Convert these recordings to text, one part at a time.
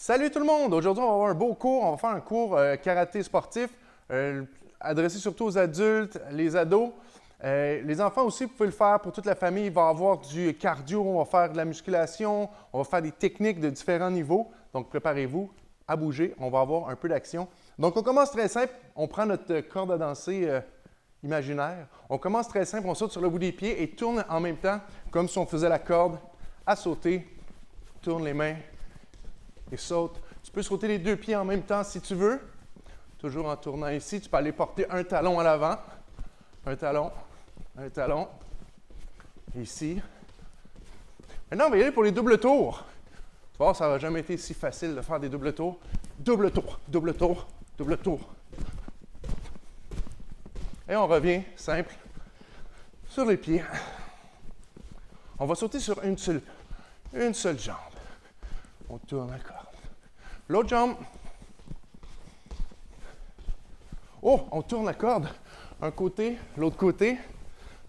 Salut tout le monde! Aujourd'hui, on va avoir un beau cours. On va faire un cours karaté sportif, adressé surtout aux adultes, les ados. Les enfants aussi, vous pouvez le faire pour toute la famille. Il va y avoir du cardio, on va faire de la musculation, on va faire des techniques de différents niveaux. Donc, préparez-vous à bouger. On va avoir un peu d'action. Donc, on commence très simple. On prend notre corde à danser imaginaire. On commence très simple. On saute sur le bout des pieds et tourne en même temps, comme si on faisait la corde à sauter. Tourne les mains et saute. Tu peux sauter les deux pieds en même temps si tu veux. Toujours en tournant ici. Tu peux aller porter un talon à l'avant. Un talon. Ici. Maintenant, on va y aller pour les doubles tours. Tu vois, ça n'a jamais été si facile de faire des doubles tours. Double tour, double tour, double tour. Et on revient, simple, sur les pieds. On va sauter sur une seule jambe. On tourne la corde. L'autre jambe. Oh, on tourne la corde. Un côté, l'autre côté.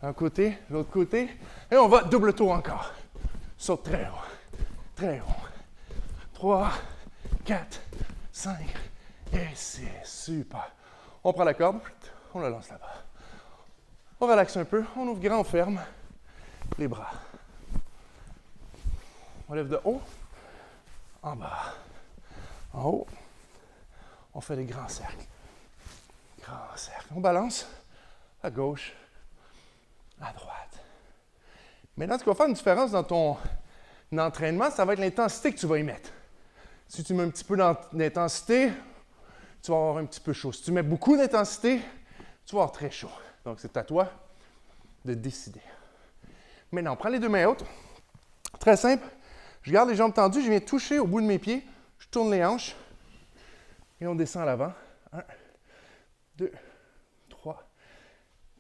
Un côté, l'autre côté. Et on va double tour encore. Saute très haut. Très haut. 3, 4, 5 et 6. Super. On prend la corde. On la lance là-bas. On relaxe un peu. On ouvre grand, on ferme les bras. On lève de haut. En bas, en haut, on fait des grands cercles. Grands cercles. On balance à gauche, à droite. Maintenant, ce qui va faire une différence dans ton entraînement, ça va être l'intensité que tu vas y mettre. Si tu mets un petit peu d'intensité, tu vas avoir un petit peu chaud. Si tu mets beaucoup d'intensité, tu vas avoir très chaud. Donc, c'est à toi de décider. Maintenant, on prend les deux mains hautes. Très simple. Je garde les jambes tendues, je viens toucher au bout de mes pieds, je tourne les hanches et on descend à l'avant. 1, 2, 3,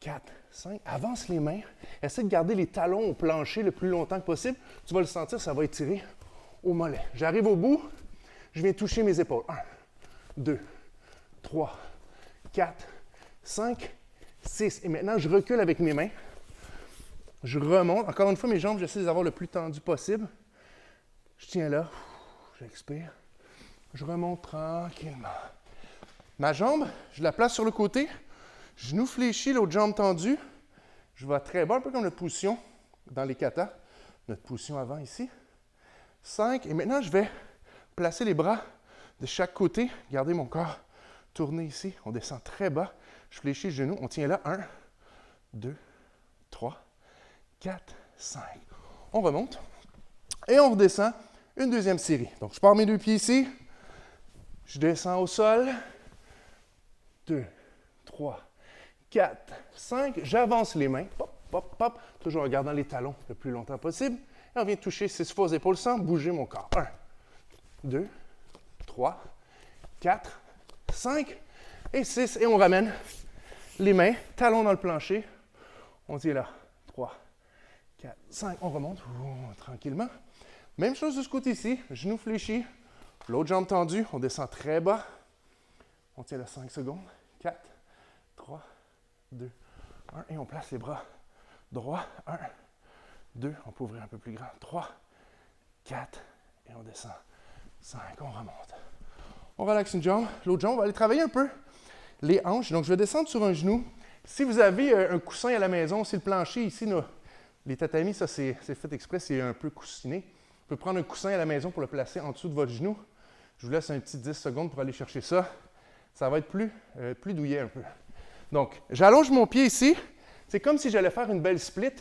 4, 5. Avance les mains. Essaie de garder les talons au plancher le plus longtemps que possible. Tu vas le sentir, ça va étirer au mollet. J'arrive au bout, je viens toucher mes épaules. 1, 2, 3, 4, 5, 6. Et maintenant, je recule avec mes mains. Je remonte. Encore une fois, mes jambes, j'essaie de les avoir le plus tendues possible. Je tiens là, j'expire, je remonte tranquillement. Ma jambe, je la place sur le côté, genou fléchi, l'autre jambe tendue. Je vais très bas, un peu comme notre position dans les katas, notre position avant ici. 5, et maintenant je vais placer les bras de chaque côté, garder mon corps tourné ici. On descend très bas, je fléchis le genou, on tient là, 1, 2, 3, 4, 5. On remonte et on redescend. Une deuxième série. Donc, je pars mes deux pieds ici. Je descends au sol. 2, 3, 4, 5. J'avance les mains. Pop, pop, pop. Toujours en gardant les talons le plus longtemps possible. Et on vient toucher 6 fois aux épaules sans bouger mon corps. 1, 2, 3, 4, 5 et 6. Et on ramène les mains, talons dans le plancher. On dit là. 3, 4, 5. On remonte tranquillement. Même chose de ce côté-ci, genou fléchi, l'autre jambe tendue, on descend très bas. On tient là 5 secondes. 4, 3, 2, 1. Et on place les bras droits. 1, 2, on peut ouvrir un peu plus grand. 3, 4, et on descend. 5, on remonte. On relaxe une jambe, l'autre jambe, on va aller travailler un peu les hanches. Donc, je vais descendre sur un genou. Si vous avez un coussin à la maison, c'est le plancher ici, les tatamis, ça c'est fait exprès, c'est un peu coussiné. Vous pouvez prendre un coussin à la maison pour le placer en dessous de votre genou. Je vous laisse un petit 10 secondes pour aller chercher ça. Ça va être plus douillet un peu. Donc, j'allonge mon pied ici. C'est comme si j'allais faire une belle split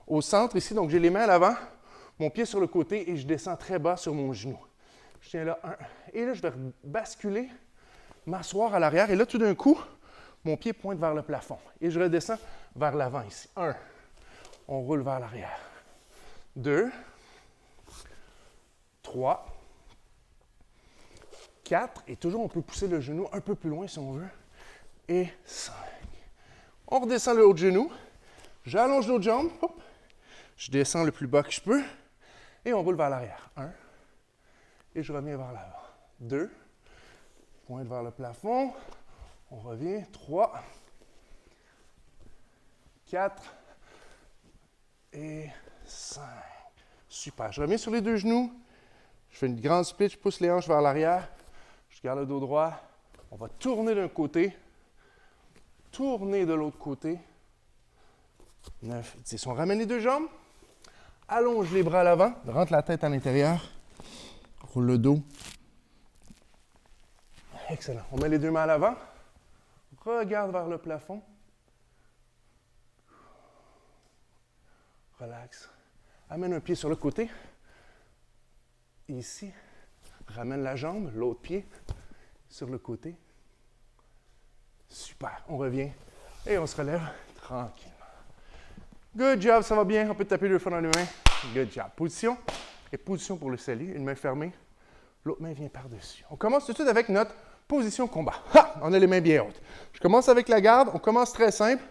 au centre ici. Donc, j'ai les mains à l'avant, mon pied sur le côté et je descends très bas sur mon genou. Je tiens là, 1. Et là, je vais basculer, m'asseoir à l'arrière. Et là, tout d'un coup, mon pied pointe vers le plafond. Et je redescends vers l'avant ici. 1. On roule vers l'arrière. 2. 3, 4, et toujours on peut pousser le genou un peu plus loin si on veut, et 5. On redescend le haut de genou, j'allonge l'autre jambe, hop, je descends le plus bas que je peux, et on roule vers l'arrière. 1, et je reviens vers l'avant. 2, pointe vers le plafond, on revient. 3, 4, et 5. Super, je reviens sur les deux genoux. Je fais une grande split, je pousse les hanches vers l'arrière. Je garde le dos droit. On va tourner d'un côté. Tourner de l'autre côté. 9, 10. On ramène les deux jambes. Allonge les bras à l'avant. Rentre la tête à l'intérieur. Roule le dos. Excellent. On met les deux mains à l'avant. Regarde vers le plafond. Relax. Amène un pied sur le côté. Ici. Ramène la jambe, l'autre pied sur le côté. Super. On revient et on se relève tranquillement. Good job, ça va bien. On peut taper 2 fois dans les mains. Good job. Position. Et position pour le salut. Une main fermée. L'autre main vient par-dessus. On commence tout de suite avec notre position combat. Ha! On a les mains bien hautes. Je commence avec la garde. On commence très simple.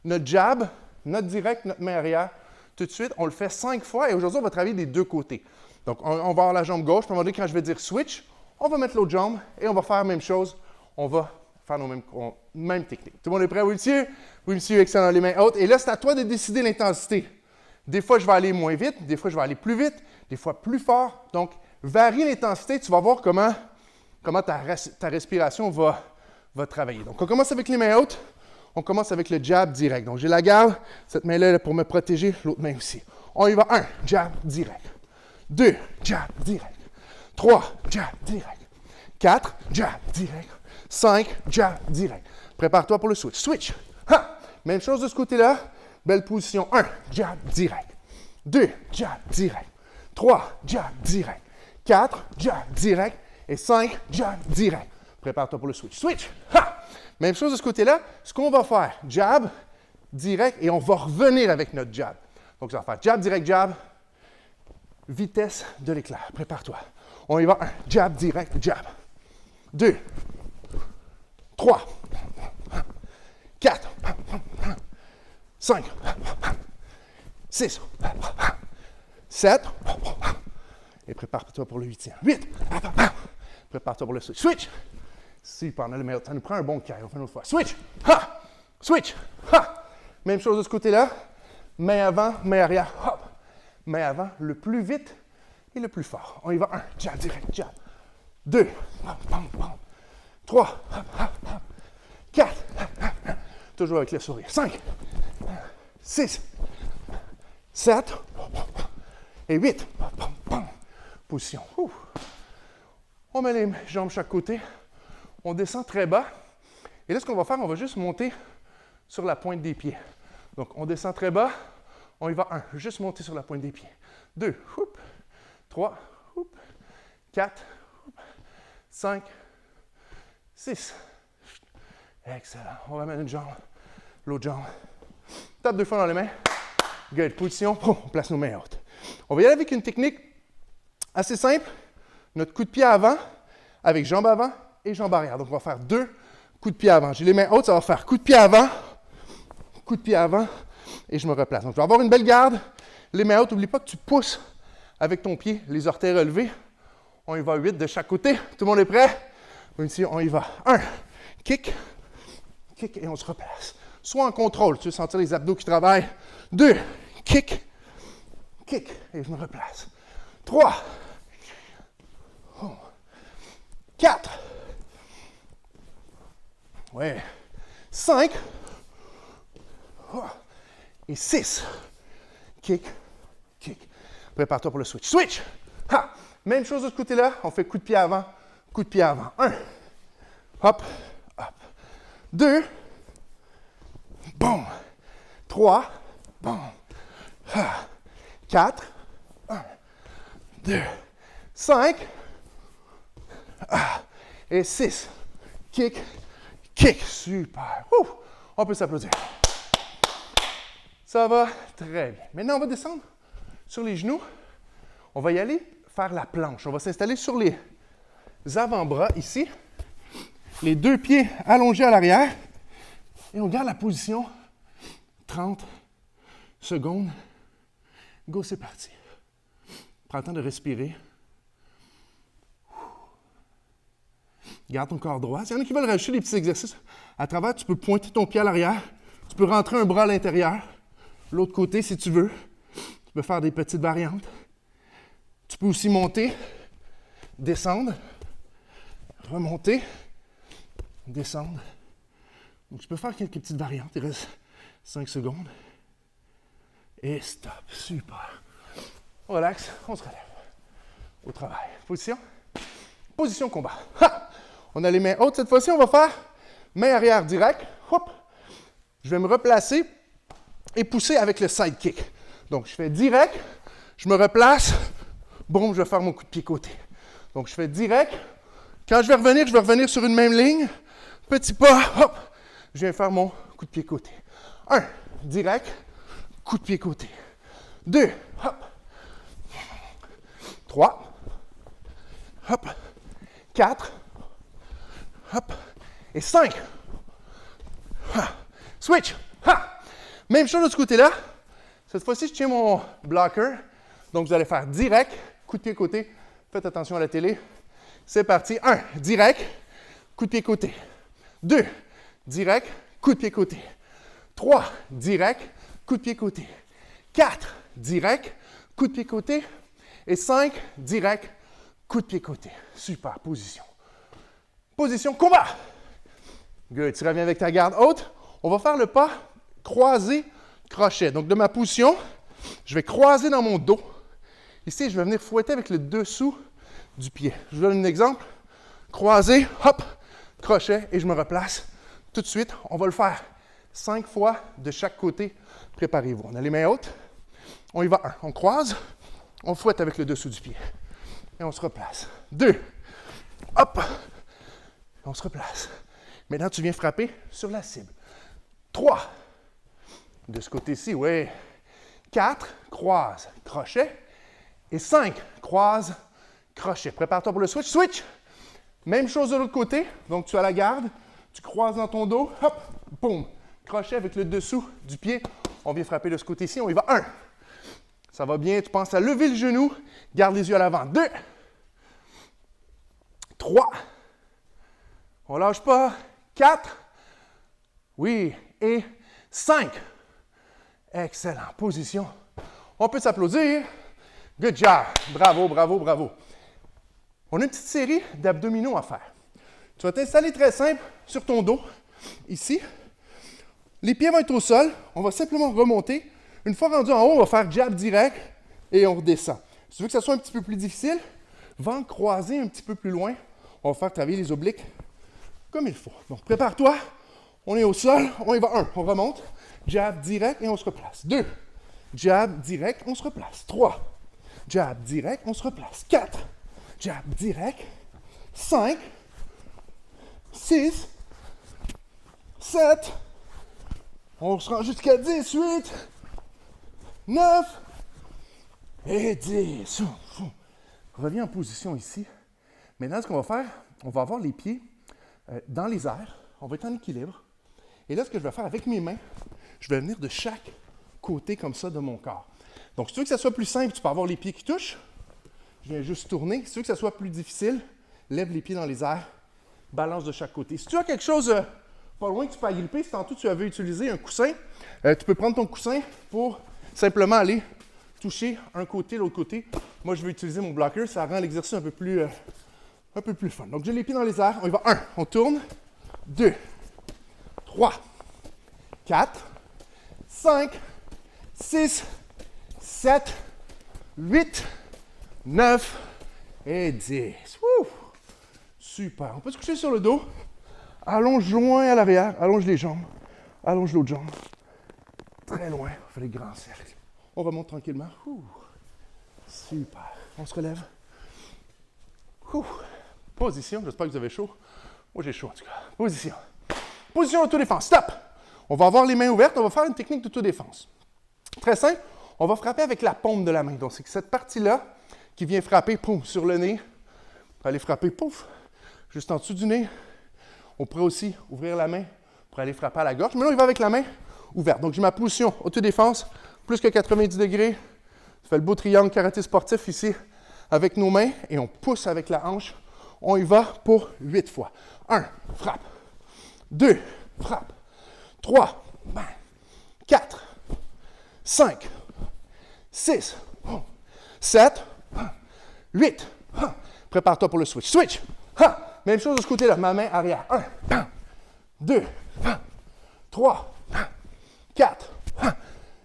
Notre jab, notre direct, notre main arrière. Tout de suite, on le fait 5 fois. Et aujourd'hui, on va travailler des deux côtés. Donc, on va avoir la jambe gauche. Puis, à un moment donné, quand je vais dire switch, on va mettre l'autre jambe et on va faire la même chose. On va faire nos mêmes techniques. Tout le monde est prêt? Oui, monsieur? Oui, monsieur. Excellent. Les mains hautes. Et là, c'est à toi de décider l'intensité. Des fois, je vais aller moins vite. Des fois, je vais aller plus vite. Des fois, plus fort. Donc, varie l'intensité. Tu vas voir comment ta respiration va travailler. Donc, on commence avec les mains hautes. On commence avec le jab direct. Donc, j'ai la garde. Cette main-là là, pour me protéger. L'autre main aussi. On y va. 1, jab direct. 2, jab direct. 3, jab direct. 4, jab direct. 5, jab direct. Prépare-toi pour le switch. Switch. Ha! Même chose de ce côté-là. Belle position. 1, jab direct. 2, jab direct. 3, jab direct. 4, jab direct. Et 5, jab direct. Prépare-toi pour le switch. Switch. Ha! Même chose de ce côté-là. Ce qu'on va faire, jab direct, et on va revenir avec notre jab. Donc, ça va faire jab direct, jab. Vitesse de l'éclair. Prépare-toi. On y va. 1, jab direct, jab. 2, 3, 4, 5, 6, 7, et prépare-toi pour le 8e. 8, prépare-toi pour le switch. Switch! Super, on a le meilleur. Ça nous prend un bon carré. On fait une autre fois. Switch! Ha! Switch! Ha! Même chose de ce côté-là. Main avant, main arrière. Hop! Main avant, le plus vite et le plus fort. On y va. 1, jab direct, jab. 2, 3, 4, toujours avec le sourire. 5, 6, 7 et 8. Position. On met les jambes chaque côté. On descend très bas. Et là, ce qu'on va faire, on va juste monter sur la pointe des pieds. Donc, on descend très bas. On y va. 1, juste monter sur la pointe des pieds. 2, 3, 4, 5, 6. Excellent. On ramène une jambe, l'autre jambe. Tape 2 fois dans les mains. Good. Position. On place nos mains hautes. On va y aller avec une technique assez simple. Notre coup de pied avant, avec jambe avant et jambe arrière. Donc, on va faire 2 coups de pied avant. J'ai les mains hautes, ça va faire coup de pied avant, et je me replace. Donc, je vais avoir une belle garde. Les mains hautes, n'oublie pas que tu pousses avec ton pied, les orteils relevés. On y va 8 de chaque côté. Tout le monde est prêt? Ici, on y va. 1, kick, kick, et on se replace. Soit en contrôle, tu veux sentir les abdos qui travaillent. 2, kick, kick, et je me replace. 3, 4, ouais, 5, et 6, kick, kick. Prépare-toi pour le switch. Switch! Ha! Même chose de ce côté-là, on fait coup de pied avant, coup de pied avant. 1, hop, hop. 2, bon. 3, bon. 4, 1, 2, 5, et 6. Kick, kick. Super. On peut s'applaudir. Ça va très bien. Maintenant, on va descendre sur les genoux. On va y aller faire la planche. On va s'installer sur les avant-bras ici. Les 2 pieds allongés à l'arrière. Et on garde la position 30 secondes. Go, c'est parti. Prends le temps de respirer. Garde ton corps droit. S'il y en a qui veulent rajouter des petits exercices à travers, tu peux pointer ton pied à l'arrière. Tu peux rentrer un bras à l'intérieur. L'autre côté, si tu veux. Tu peux faire des petites variantes. Tu peux aussi monter descendre, remonter, descendre. Donc, tu peux faire quelques petites variantes. Il reste 5 secondes. Et stop. Super. On relaxe, on se relève. Au travail. Position. Position combat. Ha! On a les mains hautes. Cette fois-ci, on va faire main arrière direct. Hop. Je vais me replacer et pousser avec le side kick. Donc, je fais direct, je me replace, boum, je vais faire mon coup de pied côté. Donc, je fais direct. Quand je vais revenir sur une même ligne. Petit pas, hop, je viens faire mon coup de pied côté. 1, direct, coup de pied côté. 2, hop. 3, hop. 4, hop. Et 5. Ha. Switch. Ha. Même chose de ce côté-là. Cette fois-ci, je tiens mon blocker. Donc, vous allez faire direct, coup de pied côté. Faites attention à la télé. C'est parti. 1, direct, coup de pied côté. 2, direct, coup de pied côté. 3, direct, coup de pied côté. 4, direct, coup de pied côté. Et 5, direct, coup de pied côté. Super, position. Position, combat. Good, tu reviens avec ta garde haute. On va faire le pas croisé, crochet. Donc, de ma position, je vais croiser dans mon dos. Ici, je vais venir fouetter avec le dessous du pied. Je vous donne un exemple. Croisé, hop, crochet, et je me replace. Tout de suite, on va le faire 5 fois de chaque côté. Préparez-vous. On a les mains hautes. On y va. 1. On croise. On fouette avec le dessous du pied. Et on se replace. 2. Hop. On se replace. Maintenant, tu viens frapper sur la cible. 3. De ce côté-ci, oui. 4. Croise, crochet. Et 5. Croise, crochet. Prépare-toi pour le switch. Switch. Même chose de l'autre côté. Donc, tu as la garde. Tu croises dans ton dos. Hop. Boum. Crochet avec le dessous du pied. On vient frapper de ce côté-ci. On y va. 1. Ça va bien. Tu penses à lever le genou. Garde les yeux à l'avant. 2. 3. On lâche pas. 4. Oui. Et 5. Excellent. Position. On peut s'applaudir. Good job. Bravo, bravo, bravo. On a une petite série d'abdominaux à faire. Tu vas t'installer très simple sur ton dos. Ici. Les pieds vont être au sol. On va simplement remonter. Une fois rendu en haut, on va faire jab direct et on redescend. Si tu veux que ça soit un petit peu plus difficile, ventre croisé un petit peu plus loin. On va faire travailler les obliques comme il faut. Donc, prépare-toi. On est au sol. On y va. 1. On remonte. Jab direct et on se replace. 2. Jab direct, on se replace. 3. Jab direct, on se replace. 4. Jab direct. 5. 6. 7. On se rend jusqu'à 18. 9. Et 10. Reviens en position ici. Maintenant, ce qu'on va faire, on va avoir les pieds dans les airs. On va être en équilibre. Et là, ce que je vais faire avec mes mains, je vais venir de chaque côté comme ça de mon corps. Donc, si tu veux que ça soit plus simple, tu peux avoir les pieds qui touchent. Je viens juste tourner. Si tu veux que ça soit plus difficile, lève les pieds dans les airs, balance de chaque côté. Si tu as quelque chose pas loin que tu peux agripper, si tantôt tu avais utilisé un coussin, tu peux prendre ton coussin pour simplement aller toucher un côté, l'autre côté. Moi, je vais utiliser mon blocker. Ça rend l'exercice un peu plus fun. Donc, j'ai les pieds dans les airs. On y va. 1. On tourne. 2. 3. 4. 5. 6. 7. 8. 9. Et 10. Wouh! Super. On peut se coucher sur le dos. Allonge loin à l'arrière. Allonge les jambes. Allonge l'autre jambe. Très loin. On fait les grands cercles. On remonte tranquillement. Ouh. Super. On se relève. Ouh. Position. J'espère que vous avez chaud. Moi, j'ai chaud en tout cas. Position. Position autodéfense. Stop. On va avoir les mains ouvertes. On va faire une technique d'autodéfense. Très simple. On va frapper avec la paume de la main. Donc, c'est cette partie-là qui vient frapper, pouf, sur le nez. On va aller frapper, pouf, juste en dessous du nez. On pourrait aussi ouvrir la main pour aller frapper à la gorge. Mais là, on y va avec la main ouverte. Donc, j'ai ma position autodéfense, plus que 90 degrés. Je fais le beau triangle karaté sportif ici avec nos mains et on pousse avec la hanche. On y va pour 8 fois. 1, frappe. 2, frappe. 3, bang. 4, 5, 6, 7, 8, Prépare-toi pour le switch. Switch! Ha! Même chose de ce côté-là. Ma main arrière. 1, 2, 3, 4,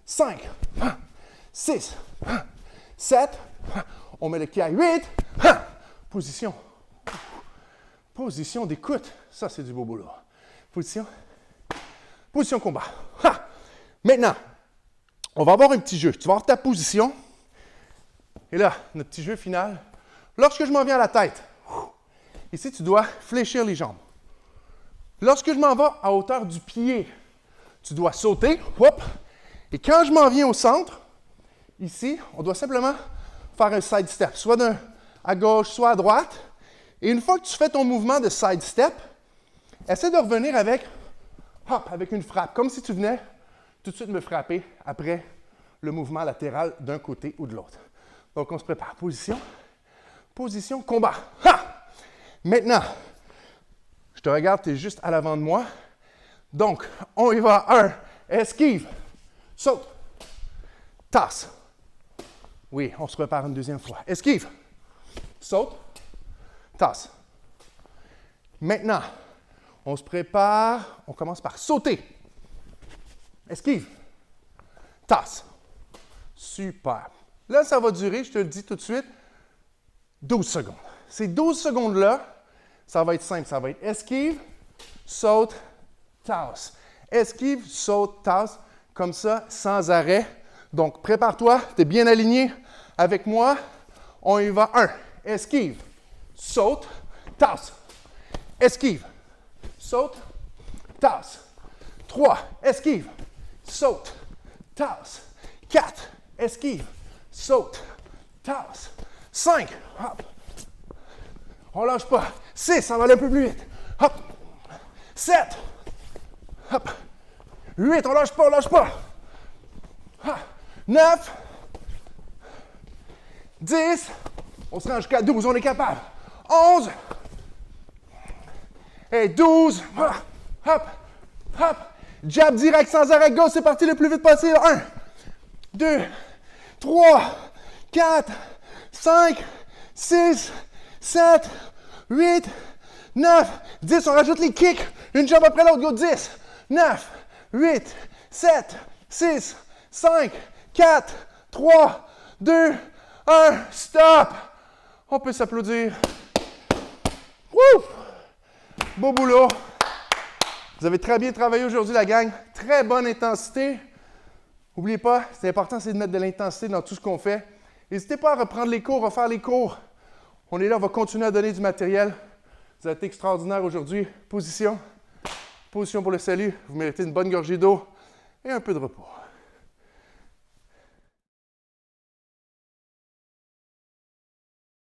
5, 6, 7. On met le pied à 8. Position. Position d'écoute. Ça, c'est du beau boulot. Position. Position combat. Maintenant, on va avoir un petit jeu. Tu vas avoir ta position. Et là, notre petit jeu final. Lorsque je m'en viens à la tête, ici, tu dois fléchir les jambes. Lorsque je m'en vais à hauteur du pied, tu dois sauter. Hop. Et quand je m'en viens au centre, ici, on doit simplement faire un side step, soit à gauche, soit à droite. Et une fois que tu fais ton mouvement de side step, essaie de revenir avec une frappe, comme si tu venais tout de suite me frapper après le mouvement latéral d'un côté ou de l'autre. Donc, on se prépare. Position. Position, combat. Maintenant, je te regarde, tu es juste à l'avant de moi. Donc, on y va. 1, esquive, saute, tasse. Oui, on se prépare une deuxième fois. Esquive, saute, tasse. Maintenant, on se prépare, on commence par sauter. Esquive, tasse. Super. Là, ça va durer, je te le dis tout de suite, 12 secondes. Ces 12 secondes-là, ça va être simple. Ça va être esquive, saute, tasse. Esquive, saute, tasse. Comme ça, sans arrêt. Donc, prépare-toi, tu es bien aligné avec moi. On y va. 1, esquive, saute, tasse. Esquive, saute, tasse. 3, esquive, saute, tasse. 4, esquive, saute, tasse. 5, hop. On lâche pas. 6, on va aller un peu plus vite. Hop. 7, hop. 8, on lâche pas, on lâche pas. 9, 10, on se rend jusqu'à 12, on est capable. 11, et 12, hop, hop. Jab direct sans arrêt, go, c'est parti le plus vite possible. 1, 2, 3, 4, 5, 6, 7, 8, 9, 10. On rajoute les kicks. Une jambe après l'autre. Go. 10, 9, 8, 7, 6, 5, 4, 3, 2, 1. Stop. On peut s'applaudir. Wouh! Beau boulot. Vous avez très bien travaillé aujourd'hui, la gang. Très bonne intensité. N'oubliez pas, c'est important, c'est de mettre de l'intensité dans tout ce qu'on fait. N'hésitez pas à reprendre les cours, refaire les cours. On est là, on va continuer à donner du matériel. Vous avez été extraordinaire aujourd'hui. Position. Position pour le salut. Vous méritez une bonne gorgée d'eau et un peu de repos.